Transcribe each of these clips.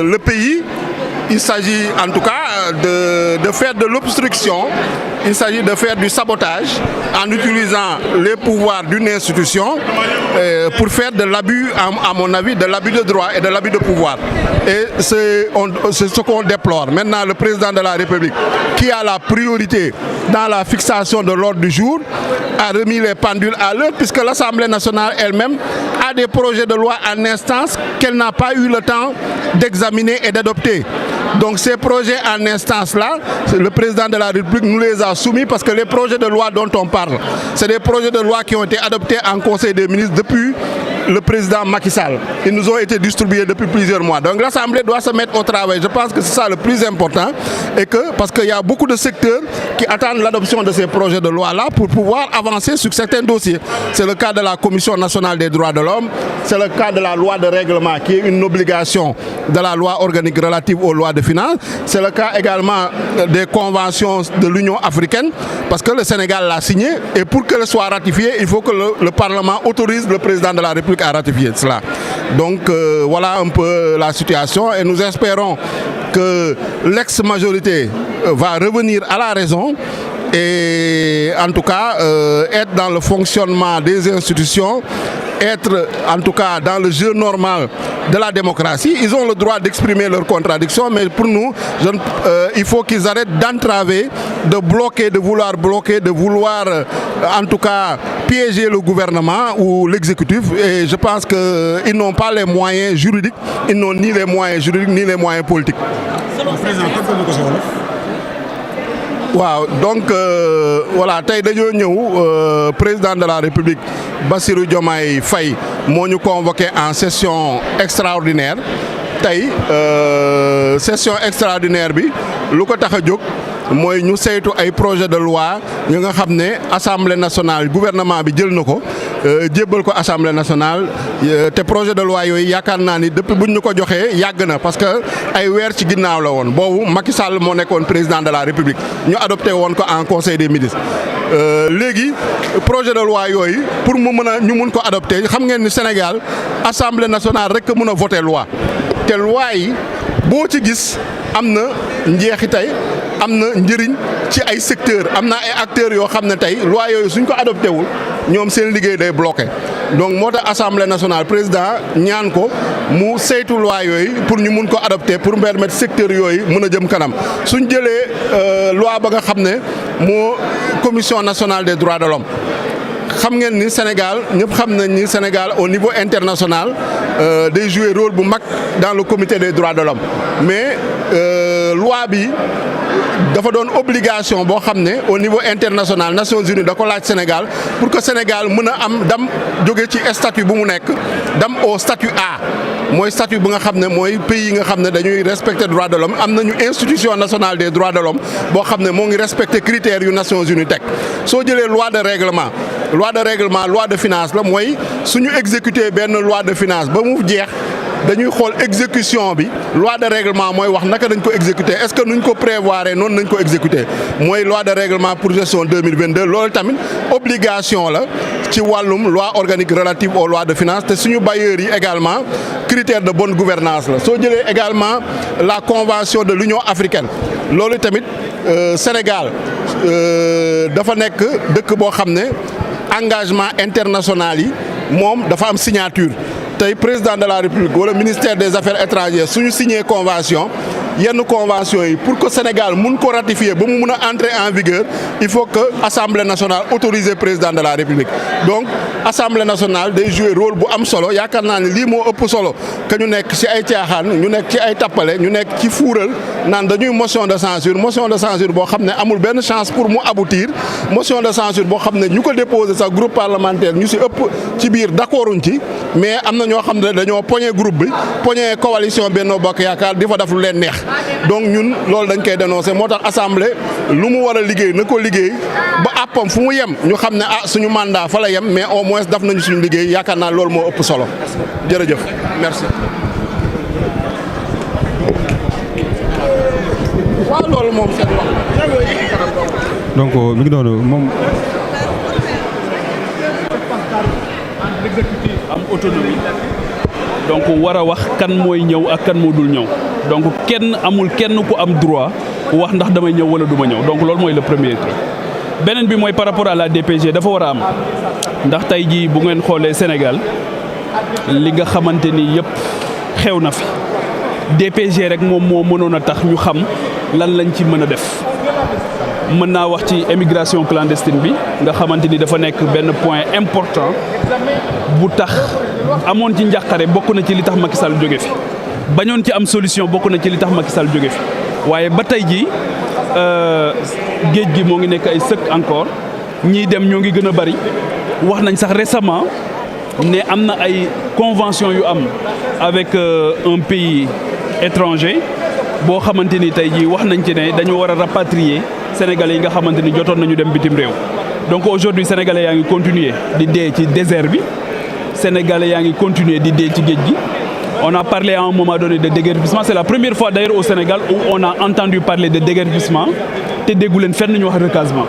Le pays, il s'agit en tout cas de faire de l'obstruction, il s'agit de faire du sabotage en utilisant les pouvoirs d'une institution pour faire de l'abus, à mon avis, de l'abus de droit et de l'abus de pouvoir. Et c'est ce qu'on déplore. Maintenant, le président de la République, qui a la priorité dans la fixation de l'ordre du jour, a remis les pendules à l'heure, puisque l'Assemblée nationale elle-même a des projets de loi en instance qu'elle n'a pas eu le temps d'examiner et d'adopter. Donc ces projets en instance-là, le président de la République nous les a soumis parce que les projets de loi dont on parle, c'est des projets de loi qui ont été adoptés en Conseil des ministres depuis le président Macky Sall. Ils nous ont été distribués depuis plusieurs mois. Donc l'Assemblée doit se mettre au travail. Je pense que c'est ça le plus important. Et que, parce qu'il y a beaucoup de secteurs qui attendent l'adoption de ces projets de loi-là pour pouvoir avancer sur certains dossiers. C'est le cas de la Commission nationale des droits de l'homme. C'est le cas de la loi de règlement qui est une obligation de la loi organique relative aux lois de finances. C'est le cas également des conventions de l'Union africaine parce que le Sénégal l'a signé et pour qu'elle soit ratifiée, il faut que le Parlement autorise le président de la République à ratifier cela. Donc voilà un peu la situation et nous espérons que l'ex-majorité va revenir à la raison et en tout cas être dans le fonctionnement des institutions, être en tout cas dans le jeu normal de la démocratie. Ils ont le droit d'exprimer leurs contradictions, mais pour nous, il faut qu'ils arrêtent d'entraver, de bloquer, de vouloir en tout cas piéger le gouvernement ou l'exécutif. Et je pense qu'ils n'ont pas les moyens juridiques, ils n'ont ni les moyens juridiques ni les moyens politiques. waaw donc voilà tey dañoo ñëw président de la République Bassirou Diomaye Faye moo ñu convoqué en session extraordinaire tey session extraordinaire bi lu ko tax a jóg mooy ñu saytu ay projet de loi ñu nga xam ne Assemblée nationale gouvernement bi jël na ko jébbal ko Assemblée nationale te projet de loi yooyu yaakaar naa ni depuis buñ ñu ko joxee yàgg na parce que ay weer ci ginnaaw la woon boobu Macky Sall moo nekkoon président de la République ñu adopté woon ko en Conseil des ministres. léegi projet de loi yooyu pour mu mën a ñu mun ko adopté xam ngeen ni Sénégal Assemblée nationale rek mën a voté loi te loi yi boo ci gis am na njeexitay am na njëriñ ci ay secteurs am na ay acteurs yoo xam ne tey loi yooyu suñ ko adopté wul ñoom seen liggéey day bloqué donc moo tax Assemblée nationale président ñaan ko mu saytu loi yooyu pour ñu mun ko adopté pour permettre secteurs yooyu mën a jëm kanam suñ jëlee loi ba nga xam ne moo Commission nationale des droits de l'homme xam ngeen ni Sénégal ñëpp xam nañ ni Sénégal au niveau international day jouer rôle bu mag dans le comité des droits de l'homme mais loi bi dafa doon obligation boo xam ne au niveau international Nations Unies da ko laaj Sénégal pour que Sénégal mën a am dam jóge ci statut bu mu nekk dam au statut A mooy statut bu nga xam ne mooy pays yi nga xam ne dañuy respecter droits de l'homme am nañu institution nationale des droits de l'homme boo xam ne moo ngi respecter critères yu Nations Unies teg soo jëlee loi de règlement loi de finance la mooy suñu exécuter benn loi de finance ba mu jeex dañuy xool exécution bi loi de règlement mooy wax naka dañ ko exécuter est-ce que nuñ ko prévoir noonu nañ ko exécuter mooy loi de règlement pour gestion 2022 loolu tamit obligation la ci wàllum loi organique relative aux lois de finances te suñu bailleurs yi également critère de bonne gouvernance la soo jëlee également la convention de l'Union africaine loolu tamit Sénégal dafa nekk dëkk boo xam ne engagement international yi moom dafa am signature tey président de la République wala ministère des affaires étrangères suñu signé convention yenn convention yi pour que Sénégal mun ko ratifier ba mu mun a entrer en vigueur il faut que Assemblée nationale autorise président de la République donc Assemblée nationale day jouer rôle bu am solo yaakaar naa ne lii moo ëpp solo que ñu nekk ci ay caaxaan ñu nekk ci ay tappale ñu nekk ci fuural naan dañuy motion de censure boo xam ne amul benn chance pour mu aboutir motion de censure boo xam ne ñu ko déposé sax groupe parlementaire ñu si ëpp ci biir d'accorduñ ci mais am na ñoo xam ne dañoo poñe groupe bi poñe coalition Benno Bokk Yaakaar di fa def lu leen neex donc ñun loolu dañ koy dénoncer moo tax assemblée lu mu war a liggéey na ko liggéey ba àppam fu mu yem ñu xam ne suñu mandat fa la yem mais au moins daf nañu suñu liggéey yaakaar naa loolu moo ëpp solo jërëjëf merci. waaw loolu moom seen wax. donc mi ngi noonu moom. l'exécutif am autonomie donc war a wax kan mooy ñëw ak kan moo dul ñëw donc amul kenn ku am droit wax ndax damay ñëw wala du ma ñëw donc loolu mooy le premier truc. beneen bi mooy par rapport à la DPG dafa war a am ndax tey jii bu ngeen xoolee Sénégal li nga xamante ni yëpp xew na fi DPG rek moom moo mënoon a tax ñu xam lan lañ ci mën a def. mën naa wax ci émigration clandestine bi nga xamante ni dafa nekk benn point important bu tax amoon ci njàqare bokk na ci li tax Macky Sall jóge fi bañoon ci am solution bokk na ci li tax Macky Sall jóge fi waaye ba tey jii géej gi moo ngi nekk ay sëkk encore ñiy dem ñoo ngi gën a bari wax nañ sax récemment ne am na ay convention yu am avec un pays étranger boo xamante ni tey jii wax nañ ci ne dañu war a rapatrier Sénégalais yi nga xamante ni jotoon nañu dem bitim réew donc aujourd'hui Sénégalais yaa ngi continuer di dee ci désert bi Sénégalais yaa ngi continuer di dee ci géej gi on a parlé à un moment donné de déguerpissement c'est la première fois d'ailleurs au Sénégal où on a entendu parler de déguerpissement te déggu leen fenn ñu wax recasement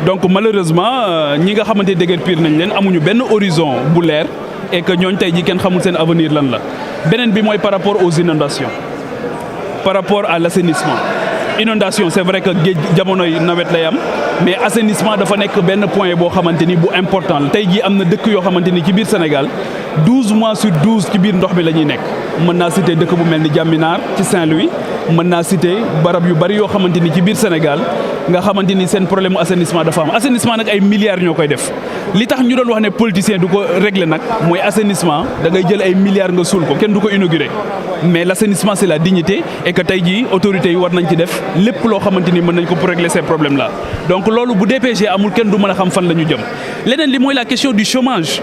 donc malheureusement ñi nga xamante déguerpir nañ leen amuñu benn horizon bu leer et que ñooñ tey jii kenn xamul seen avenir lan la beneen bi mooy par rapport aux inondations par rapport à l'assainissement inondation c'est vrai que géej jamonoy nawet lay am mais assainissement dafa nekk benn point boo xamante ni bu important la tey jii am na dëkk yoo xamante ni ci biir Sénégal 12 mois sur 12 ci biir ndox mi la ñuy nekk mën naa citer dëkk bu mel ni Diaminaar ci Saint-Louis mën naa citer barab yu bari yoo xamante ni ci biir Sénégal nga xamante ni seen problème mu assainissement dafa am assainissement nag ay milliards ñoo koy def li tax ñu doon wax ne politicien du ko régler nag mooy assainissement da ngay jël ay milliards nga suul ko kenn du ko inaugurer mais l'assainissement c'est la dignité et que tey jii autorités yi war nañ ci def lépp loo xamante ni mën nañ ko pour régler ces problèmes là donc loolu bu DPG amul kenn du mën a xam fan la ñu jëm leneen li mooy la question du chômage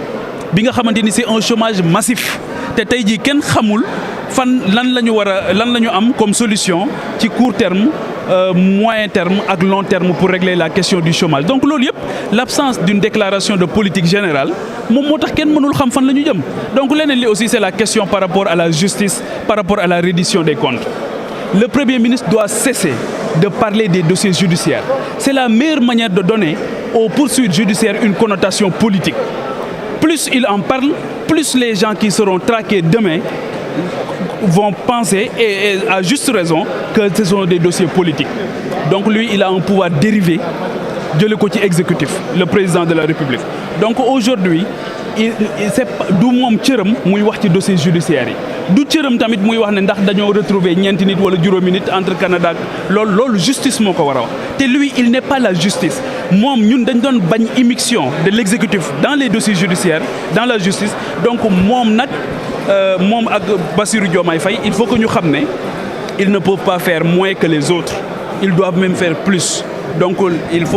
bi nga xamante ni c'est un chômage massif te tey jii kenn xamul fan lan la ñu am comme solution ci court terme moyen terme ak long terme pour régler la question du chômage donc loolu yëpp l'absence d'une déclaration de politique générale moom moo tax kenn mënul xam fan la ñu jëm donc leneen li aussi c'est la question par rapport à la justice par rapport à la reddition des comptes le Premier ministre doit cesser de parler des dossiers judiciaires c'est la meilleure manière de donner aux poursuites judiciaires une connotation politique plus il en parle plus les gens qui seront traqués demain vont penser et à juste raison que ce sont des dossiers politiques donc lui il a un pouvoir dérivé jële ko ci exécutif le président de la République donc aujourd'hui c'est du moom cëram muy wax ci dossiers judiciaires yi du cëram tamit muy wax ne ndax dañoo retrouver ñeenti nit wala juróomi nit entre Canada ak loolu justice moo ko war a wax te lui il n'est pas la justice moom ñun dañ doon bañ immixtion de l'exécutif dans les dossiers judiciaires dans la justice donc moom nag moom ak Bassirou Diomaye Faye il faut que ñu xam ne ils ne peuvent pas faire moins que les autres ils doivent même faire plus donc il faut